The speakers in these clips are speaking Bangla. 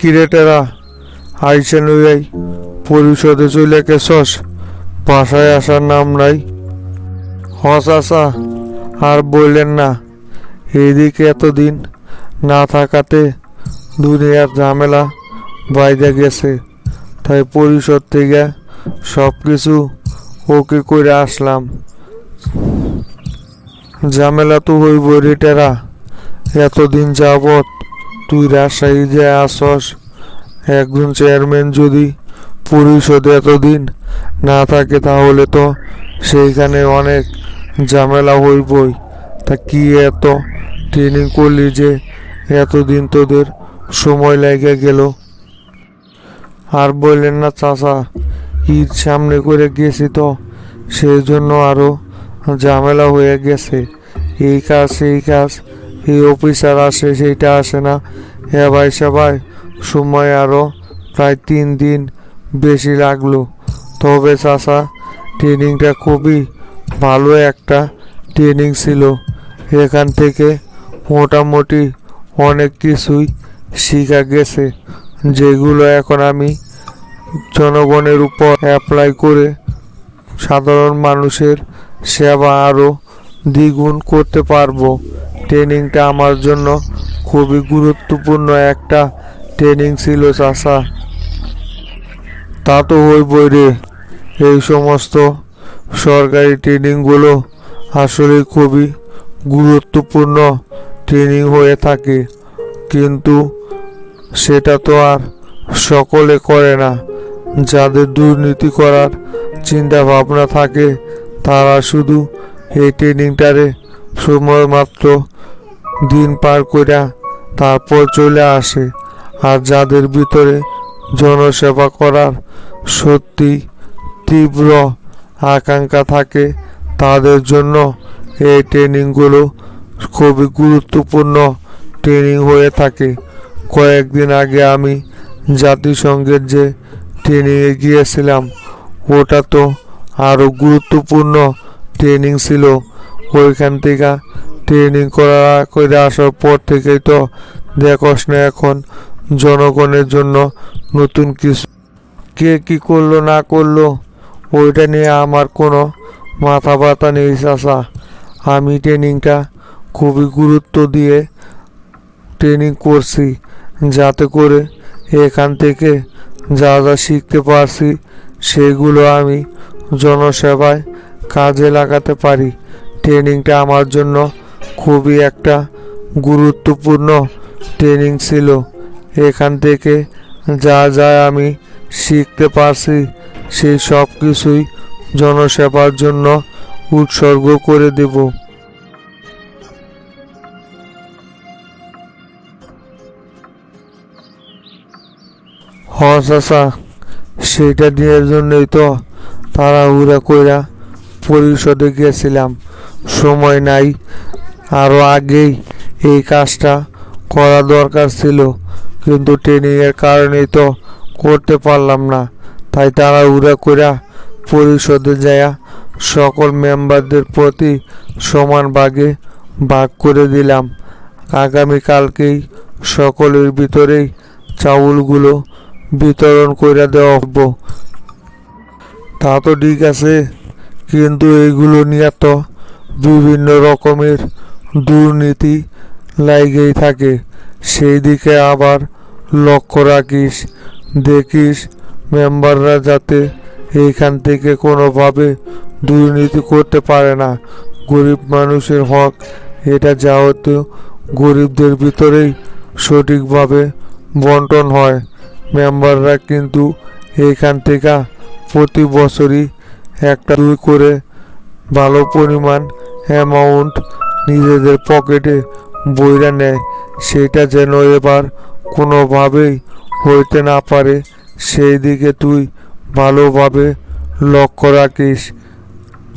কিরেটেরা আইসেন ওই পরিষদে চলে গেছস, বাসায় আসার নাম নাই। চাচা আর বললেন না, এইদিকে এতদিন না থাকাতে দুনিয়ার ঝামেলা বাইরে গেছে, তাই পরিষদ থেকে সব কিছু ওকে করে আসলাম। ঝামেলা তো হইব রে টেরা, এতদিন যাবৎ তুই রাজশাহী যে আসস, একজন চেয়ারম্যান যদি পরিষদে এতদিন না থাকে তাহলে তো সেইখানে অনেক ঝামেলা হইবই। তা কি এত ট্রেনিং করলি যে এতদিন তোদের সময় লেগে গেল? আর বললেন না চাচা, ঈদ সামনে করে গেছি তো সেই জন্য আরো ঝামেলা হয়ে গেছে। এই কাজ সেই কাজ, এই অফিসার আসে সেইটা আসে না, এবার সবাই সময় আরো প্রায় 3 দিন বেশি লাগলো। তবে চাচা ট্রেনিংটা খুবই ভালো একটা ট্রেনিং ছিল। এখান থেকে মোটামুটি অনেক কিছুই শিখা গেছে, যেগুলো এখন আমি জনগণের উপর অ্যাপ্লাই করে সাধারণ মানুষের সেবা আরও দ্বিগুণ করতে পারবো। ট্রেনিংটা আমার জন্য খুবই গুরুত্বপূর্ণ একটা ট্রেনিং ছিল চাচা। তা তো হইবই রে, এই সমস্ত সরকারি ট্রেনিংগুলো আসলে খুবই গুরুত্বপূর্ণ ট্রেনিং হয়ে থাকে, কিন্তু সেটা তো আর সকলে করে না। যাদের দুর্নীতি করার চিন্তা ভাবনা থাকে তারা শুধু এই ট্রেনিংটারে সময় মাত্র দিন পার করে তারপর চলে আসে। আর যাদের ভিতরে জনসেবা করার সত্যি তীব্র আকাঙ্ক্ষা থাকে তাদের জন্য এই ট্রেনিংগুলো খুবই গুরুত্বপূর্ণ ট্রেনিং হয়ে থাকে। কয়েকদিন আগে আমি জাতিসংঘের যে ট্রেনিংয়ে গিয়েছিলাম, ওটা তো আরও গুরুত্বপূর্ণ ট্রেনিং ছিল। ওইখান থেকে ট্রেনিং করে আসার পর থেকেই তো দেখোস না এখন জনগণের জন্য নতুন কিছু কে কি করলো না করলো ওইটা নিয়ে আমার কোনো মাথা ব্যথা নেই চাচা। আমি ট্রেনিংটা খুবই গুরুত্ব দিয়ে ট্রেনিং করছি, যাতে করে এখান থেকে যা যা শিখতে পারছি সেগুলো আমি জনসেবায় কাজে লাগাতে পারি। ট্রেনিংটা আমার জন্য খুবই একটা গুরুত্বপূর্ণ ট্রেনিং ছিল। এখান থেকে যা যা আমি শিখতে পারছি সেই সব কিছুই জনসেবার জন্য উৎসর্গ করে দেব। চাচা, সেইটা দেওয়ার জন্যই তো তাড়াহুড়া কইরা পরিষদে গেছিলাম, সময় নাই। আরো আগেই এই কাজটা করা দরকার ছিল, কিন্তু ট্রেনিংয়ের কারণেই তো করতে পারলাম না। তাই তাড়াহুড়া কইরা পরিষদে যায়া সকল মেম্বারদের প্রতি সমান ভাগে ভাগ করে দিলাম। আগামীকালকেই সকলের ভিতরেই চাউলগুলো বিতরণ করে দেওয়া হবো। তা তো ঠিক আছে, কিন্তু এইগুলো নিয়ে তো বিভিন্ন রকমের দুর্নীতি লাগেই থাকে। সেই দিকে আবার লক্ষ্য রাখিস, দেখিস মেম্বাররা যাতে এইখান থেকে কোনোভাবে দুর্নীতি করতে পারে না। গরিব মানুষের হক এটা যাওয়াতে গরিবদের ভিতরেই সঠিকভাবে বন্টন হয়। মেম্বাররা কিন্তু এইখান থেকে প্রতি বছরই 1-2 করে ভালো পরিমাণ অ্যামাউন্ট নিজেদের পকেটে বইরা নেয়। সেটা যেন এবার কোনোভাবেই হইতে না পারে সেই দিকে তুই ভালোভাবে লক্ষ্য রাখিস।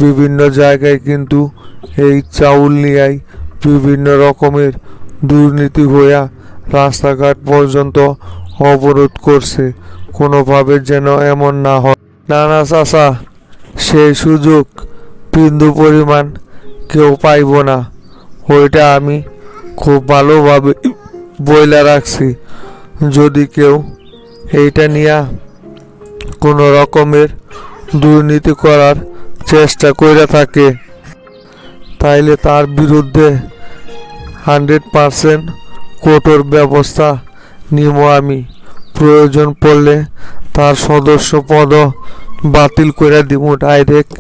বিভিন্ন জায়গায় কিন্তু এই চাউল নিয়েই বিভিন্ন রকমের দুর্নীতি হইয়া রাস্তাঘাট পর্যন্ত অবরোধ করছে। কোনোভাবে যেন এমন না হয়। না না চাচা, সেই সুযোগ বিন্দু পরিমাণ কেউ পাইব না। ওইটা আমি খুব ভালোভাবে বইলা রাখছি। যদি কেউ এইটা নিয়ে কোনো রকমের দুর্নীতি করার চেষ্টা করে থাকে তাইলে তার বিরুদ্ধে 100% কঠোর ব্যবস্থা নিব আমি। প্রয়োজন পড়লে তার সদস্য পদ বাতিল করে দিব ডাইরেক্ট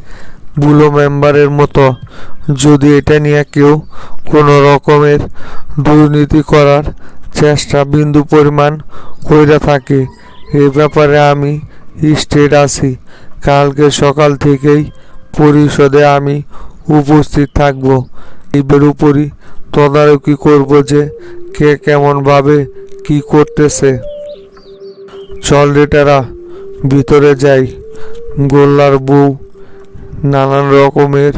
বুলো মেম্বারের মতো। যদি এটা নিয়ে কেউ কোনো রকমের দুর্নীতি করার চেষ্টা বিন্দু পরিমাণ কইরা থাকে, এ ব্যাপারে আমি স্টেট আছি। কালকে সকাল থেকেই পরিষদে আমি উপস্থিত থাকব। এর উপরই তদারকি করব যে কে কেমনভাবে কি করতেছে। চল রেটারা, ভিতরে যাই। গোল্লার বউ নানান রকমের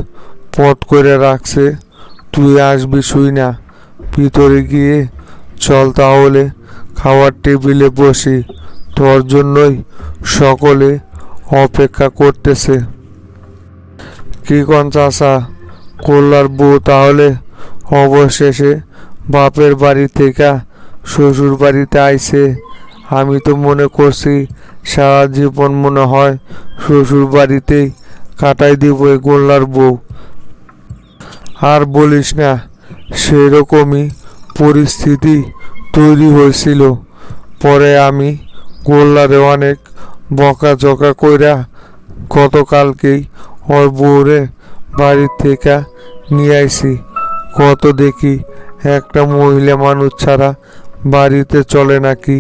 পথ করে রাখছে, তুই আসবি শুই না। ভিতরে গিয়ে চল তাহলে খাওয়ার টেবিলে বসি, তোর জন্যই সকলে অপেক্ষা করতেছে। কি কন চাচা, গোল্লার বউ তাহলে অবশেষে বাপের বাড়ি থেকে শ্বশুর বাড়িতে আইছে? আমি তো মনে করছি সারা জীবন মনে হয় শ্বশুর বাড়িতেই কাটাই দিব এই গোল্লার বউ। আর বলিস না, সেরকমই পরিস্থিতি তৈরি হয়েছিল। পরে আমি গোল্লারে অনেক বকাঝকা কইরা গতকালকেই ওর বউরে বাড়ির থেকে নিয়ে আইছি। কত দেখি একটা মহিলা মানুষ ছাড়া বাড়িতে চলে নাকি।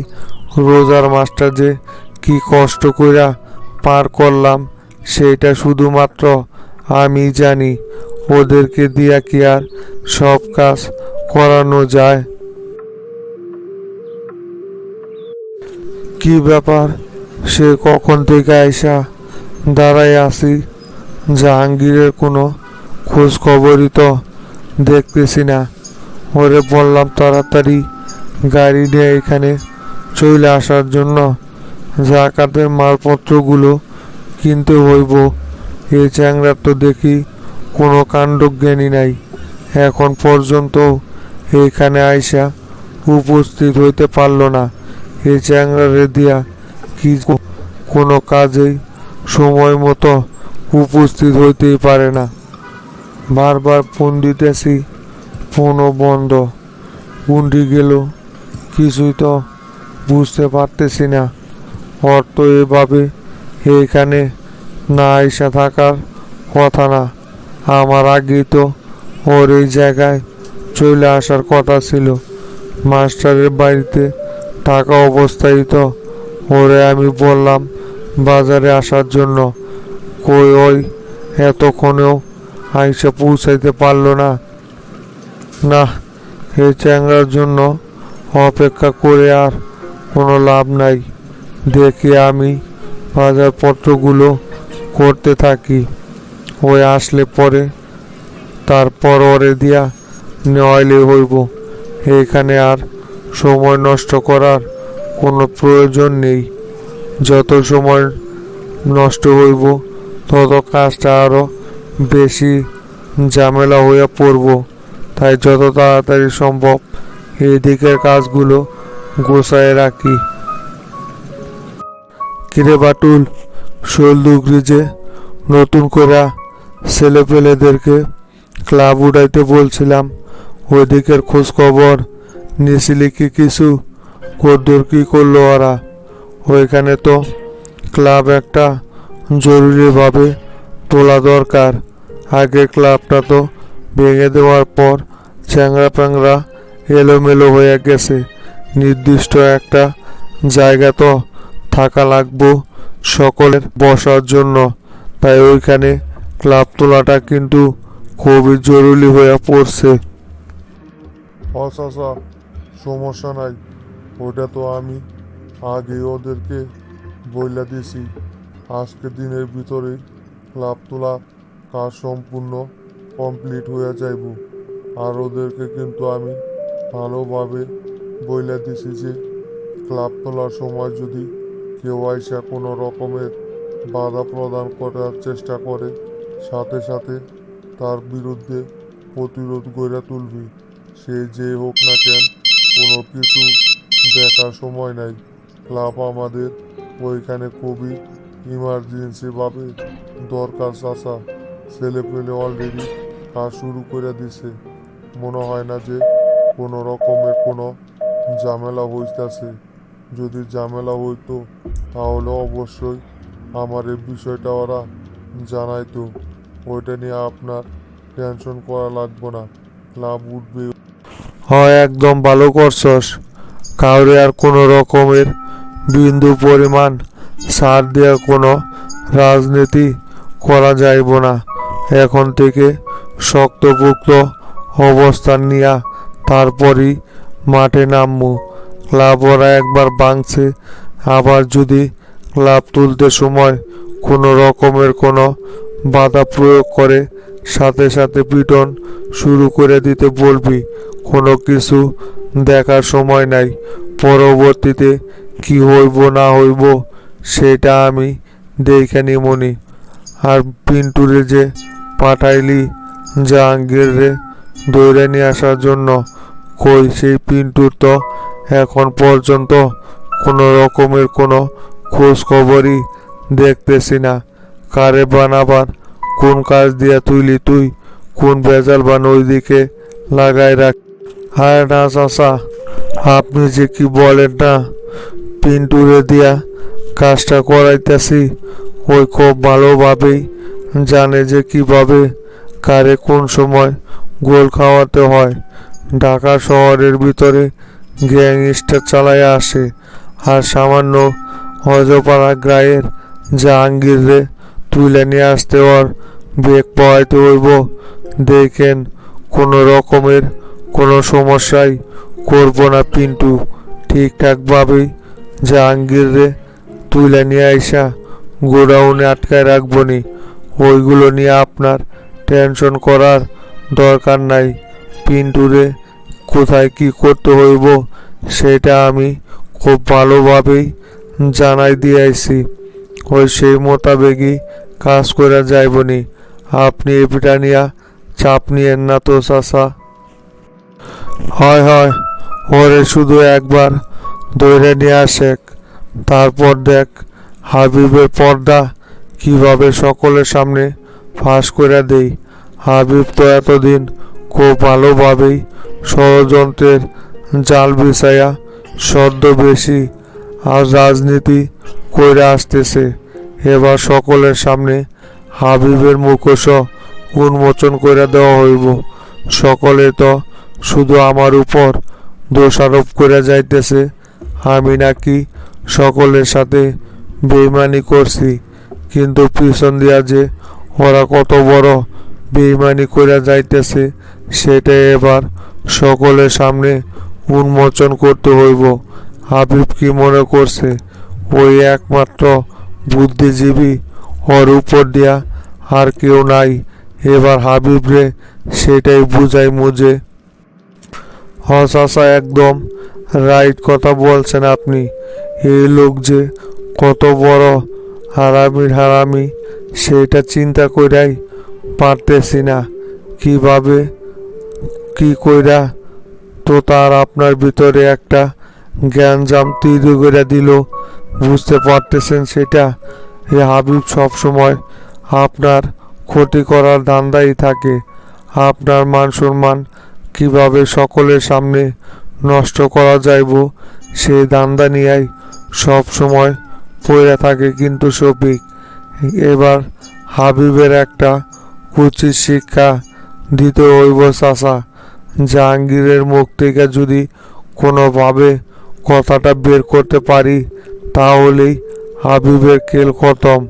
রোজার মাসটা যে কি কষ্ট কইরা পার করলাম সেইটা শুধুমাত্র আমি জানি। ওদেরকে দিয়া কি আর সব কাজ করানো যায়? কি ব্যাপার, সে কখন থেকে আইসা দাঁড়াই আছি, জাহাঙ্গীরের কোনো খোঁজ খবরই তো দেখতেছি না। ওরে বললাম তাড়াতাড়ি গাড়ি নিয়ে এখানে চলে আসার জন্য, জাকাতের মালপত্রগুলো কিনতে হইব। এই চ্যাংড়ার তো দেখি কোনো কাণ্ডজ্ঞানী নাই, এখন পর্যন্ত এইখানে আইসা উপস্থিত হইতে পারল না। এই চ্যাংড়ারে দিয়া কি কোনো কাজেই সময় মতো উপস্থিত হইতেই পারে না। বারবার ফোন দিতেছি, ফোনও বন্ধ। কুন্ডি গেল কিছুই তো বুঝতে পারতেছি না। ওর তো এভাবে এইখানে না আইসা থাকার কথা না। আমার আগেই তো ওর এই জায়গায় চলে আসার কথা ছিল। মাস্টারের বাড়িতে থাকা অবস্থায় তো ওরে আমি বললাম বাজারে আসার জন্য, কই ওই এতক্ষণেও আইসা পৌঁছাইতে পারলো না। না, এই চ্যাংড়ার জন্য অপেক্ষা করে আর কোনো লাভ নাই। দেখি আমি বাজারপত্রগুলো করতে থাকি। ওই আসলে পরে তারপর ওরে দিয়া নেওয়াইলে হইব। এইখানে আর সময় নষ্ট করার কোনো প্রয়োজন নেই। যত সময় নষ্ট হইব তত কাজটা আরো বেশি ঝামেলা হইয়া পড়ব। তাই যত তাড়াতাড়ি সম্ভব এই দিকের কাজগুলো গোছায় রাখি। কিরে বাটুল, শোলদুগরি যে নতুন করে ছেলেপেলেদেরকে ক্লাব উঠাইতে বলছিলাম, ওই দিকের খোঁজ খবর নিয়েছিলি কি কিছু? কদ্দূর কি করলো ওরা? ওইখানে তো ক্লাব একটা জরুরিভাবে তোলা দরকার। আগে ক্লাবটা তো ভেঙে দেওয়ার পর চ্যাংড়া প্যাংড়া এলোমেলো হয়ে গেছে। নির্দিষ্ট একটা জায়গা তো থাকা লাগবো সকলের বসার জন্য। তাই ওইখানে ক্লাব তোলাটা কিন্তু খুবই জরুরি হয়ে পড়ছে। আচ্ছা, সমস্যা নাই, ওটা তো আমি আগে ওদেরকে বইলা দিছি। আজকে দিনের ভিতরেই ক্লাব তোলা কাজ সম্পূর্ণ কমপ্লিট হয়ে যাইব। আর ওদেরকে কিন্তু আমি ভালোভাবে বইলা দিছি যে ক্লাব তোলার সময় যদি কেউ আইসা কোনো রকমের বাধা প্রদান করার চেষ্টা করে, সাথে সাথে তার বিরুদ্ধে প্রতিরোধ গড়ে তুলবি। সে যে হোক না কেন, কোনো কিছু দেখার সময় নাই। ক্লাব আমাদের ওইখানে খুবই ইমার্জেন্সি ভাবে দরকার চাচা। ছেলে পেলে অলরেডি কাজ শুরু করে দিছে। মনে হয় না যে কোনো রকমের কোনো ঝামেলা হইতাছে। যদি ঝামেলা হইতো তাহলে অবশ্যই আমার এই বিষয়টা ওরা জানাইতো। ওইটা নিয়ে আপনার টেনশন করা লাগবে না, লাভ উঠবে। হয় একদম ভালো করছস। কাউরে আর কোনো রকমের বিন্দু পরিমাণ ছাড় দেওয়া কোনো রাজনীতি করা যাইব না। এখন থেকে শক্তপোক্ত অবস্থান নিয়া তারপরই মাঠে নামমু। ক্লাব ওরা একবার ভাঙছে, আবার যদি ক্লাব তুলতে সময় কোনো রকমের কোনো বাধা প্রয়োগ করে সাথে সাথে পিটন শুরু করে দিতে বলবি। কোনো কিছু দেখার সময় নাই। পরবর্তীতে কি হইব না হইব সেটা আমি দেখে নিমনি। আর পিন্টুরে যে পাঠাইলি জাহাঙ্গীর রে ধরে নিয়ে আসার জন্য, কই সেই পিন্টুর তো এখন পর্যন্ত কোনো রকমের কোনো খোঁজ খবরই দেখতেছি না। কারে বানাবার কোন কাজ দিয়া তুইলি তুই, কোন ভেজাল বান ওইদিকে লাগাই রাখ। হায় না চাচা, আপনি যে কি বলেন না, পিন্টুরে দিয়া কাজটা করাইতেছি। ওই খুব ভালোভাবেই জানে যে কিভাবে কারে কোন সময় গোল খাওয়াতে হয়। ঢাকা শহরের ভিতরে গ্যাংস্টার চালায় আসে, আর সামান্য হজপাড়া গায়ের জাহাঙ্গীর রে তুলে নিয়ে আসতে ওর বেগ পাওয়াইতে হইব। দেখেন কোনো রকমের কোনো সমস্যাই করব না পিন্টু। ঠিকঠাকভাবেই জাহাঙ্গীর রে তুলে নিয়ে আইসা গোডাউনে আটকায় রাখবনি। ওইগুলো নিয়ে আপনার টেনশন করার দরকার নাই। পিন্টুরে কোথায় কি করতে হইব সেটা আমি খুব ভালোভাবেই জানাই দিয়েছি। ওই সেই মোতাবেকই কাজ করে যাইবনি। আপনি এটা নিয়ে চাপ নিয়েন না তো চাচা। হয় হয়, ওরে শুধু একবার ধরে নিয়ে আসেক, তারপর দেখ হাবিবের পর্দা কিভাবে সকলের সামনে ফাঁস করে দেই। হাবিব তো এতদিন খুব ভালোভাবেই ষড়যন্ত্রের জাল বিছাইয়া ছদ্মবেশী আর রাজনীতি করে আসতেছে। এবার সকলের সামনে হাবিবের মুখোশ উন্মোচন করে দেওয়া হইব। সকলে তো শুধু আমার উপর দোষারোপ করে যাইতেছে আমি নাকি সকলের সাথে বেইমানি করছি, কিন্তু পিছন দিয়া যে ওরা কত বড় বেইমানি করে যাইতেছে সেটা এবার সকলের সামনে উন্মোচন করতে হইব। হাবিব কি মনে করছে ওই একমাত্র বুদ্ধিজীবী, ওর উপর দিয়া আর কেউ নাই। এবার হাবিব রে সেটাই বুঝাই মুজে। চাচা একদম রাইট কথা বলছেন আপনি। এই লোক যে কত বড় হারামির হারামি সেটা চিন্তা কইরাই পারতেছি না। কিভাবে কি কইরা তো তার আপনার ভিতরে একটা জ্ঞানজাম তৈরি করে দিল, বুঝতে পারতেছেন সেটা? এই হাবিব সবসময় আপনার ক্ষতি করার ধান্দাই থাকে। আপনার মান সম্মান কিভাবে সকলের সামনে নষ্ট করা যাইব সেই ধান্দা নিয়েই সব সময় পড়ে থাকে। কিন্তু শফিক, এবার হাবিবের একটা উচিত শিক্ষা দিতে হইব চাচা। জাহাঙ্গীরের মুখ থেকে যদি কোনোভাবে কথাটা বের করতে পারি তাহলেই হাবিবের খেল খতম।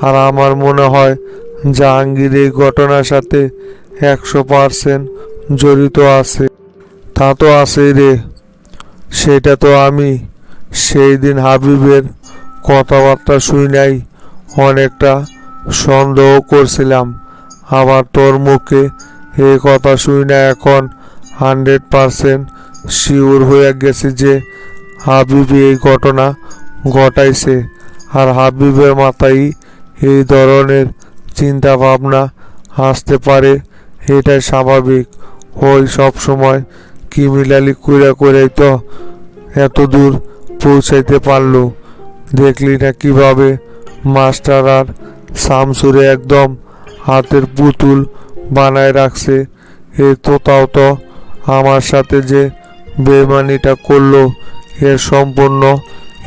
আর আমার মনে হয় জাহাঙ্গীর এই ঘটনার সাথে 100% জড়িত আছে। তা তো আছেই রে, সেটা তো আমি সেই দিন হাবিবের কথাবার্তা শুনেই অনেকটা সন্দেহ করছিলাম। আবার তোর মুখে এই কথা শুনে এখন 100% শিওর হয়ে গেছি যে হাবিব এই ঘটনা ঘটাইছে। আর হাবিবের মাথায় এই ধরনের চিন্তা ভাবনা আসতে পারে এটাই স্বাভাবিক। ওই সব সময় কিমিলালি কইরা কইরাই তো এত দূর পৌঁছাইতে পারলো। দেখলি না কিভাবে মাস্টার আর শামসুরে একদম হাতের পুতুল বানায় রাখছে। এ তোতাও তো আমার সাথে যে বেমানিটা করলো এর সম্পূর্ণ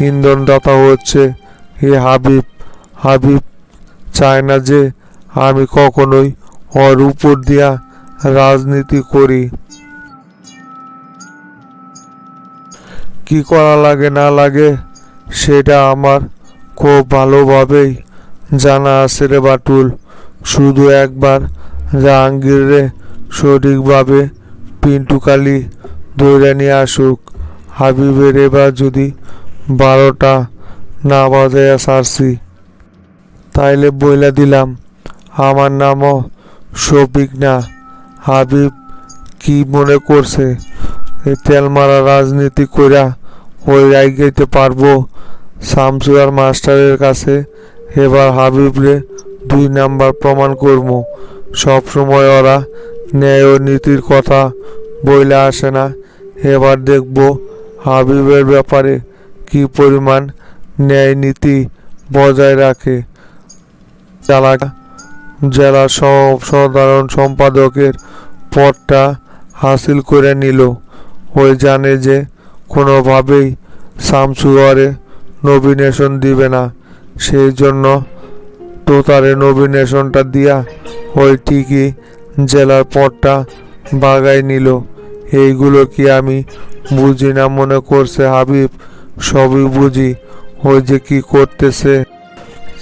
ইন্ধনদাতা হচ্ছে এ হাবিব। হাবিব চায় না যে আমি কখনোই ওর উপর দিয়া রাজনীতি করি। কি করা লাগে না লাগে সেটা আমার খুব ভালোভাবেই জানা আছে রে বাটুল। শুধু একবার জাহাঙ্গীররে সঠিকভাবে পিন্টুকালি ধরে নিয়ে আসুক। হাবিবের এবার যদি 12টা না বাজাইয়া সারছি তাইলে বইলা দিলাম আমার নামও শফিক না। হাবিব কি মনে করছে এই তেলমারা রাজনীতি কইরা ওই রাইগাইতে পারবো শামসু আর মাস্টারের কাছে? এবার হাবিবরে 2 নাম্বার প্রমাণ করবো। সবসময় ওরা ন্যায় ও নীতির কথা বইলে আসে না। এবার দেখবো হাবিবের ব্যাপারে কি পরিমাণ ন্যায় নীতি বজায় রাখে। জেলা সাধারণ সম্পাদকের পদটা হাসিল করে নিল। ওই জানে যে কোনোভাবেই শামসু ওরে নমিনেশন দিবে না, সেই জন্য তোতারে নমিনেশনটা দিয়া ওই ঠিকই জেলার পদটা বাগাই নিল। এইগুলো কি আমি বুঝি না মনে করছে হাবিব? সবই বুঝি। ওই যে কি করতেছে।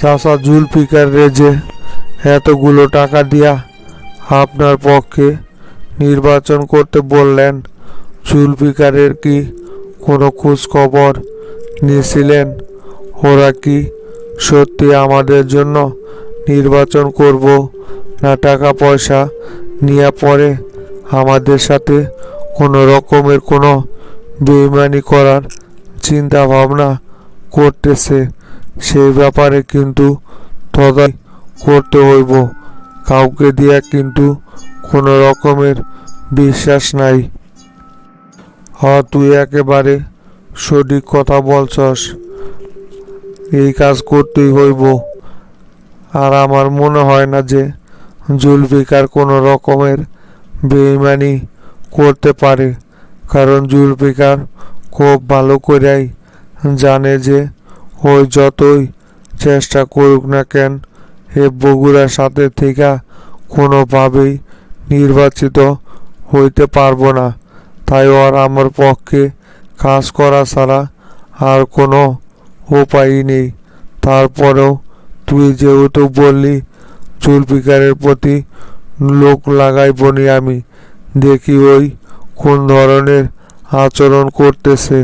চাচা জুলফিকার রে যে এতগুলো টাকা দিয়া আপনার পক্ষে নির্বাচন করতে বললেন, জুলফিকারের কি কোনো খোঁজ খবর নিয়েছিলেন? ওরা কি সত্যি আমাদের জন্য নির্বাচন করব, না টাকা পয়সা নিয়ে পরে আমাদের সাথে কোনো রকমের কোনো বেইমানি করার চিন্তা ভাবনা করতেছে? সেই ব্যাপারে কিন্তু তদাই করতে হইব। কাউকে দিয়া কিন্তু কোনো রকমের বিশ্বাস নাই। তুই একেবারে সঠিক কথা বলছস। এই কাজ করতেই হইব। আর আমার মনে হয় না যে জুলফিকার কোনো রকমের বেইমানি করতে পারে, কারণ জুলফিকার খুব ভালো করেই জানে যে ওই যতই চেষ্টা করুক না কেন এ বগুড়ার সাথে থেকে কোনোভাবেই নির্বাচিত হইতে পারবো না। তাই ওর আমার পক্ষে কাজ করা ছাড়া আর কোনো উপায়ই নেই। তারপরেও তুই যেহেতু বললি জুলফিকারের প্রতি লোক লাগাইবনি আমি, দেখি ওই কোন ধরনের আচরণ করতেছে।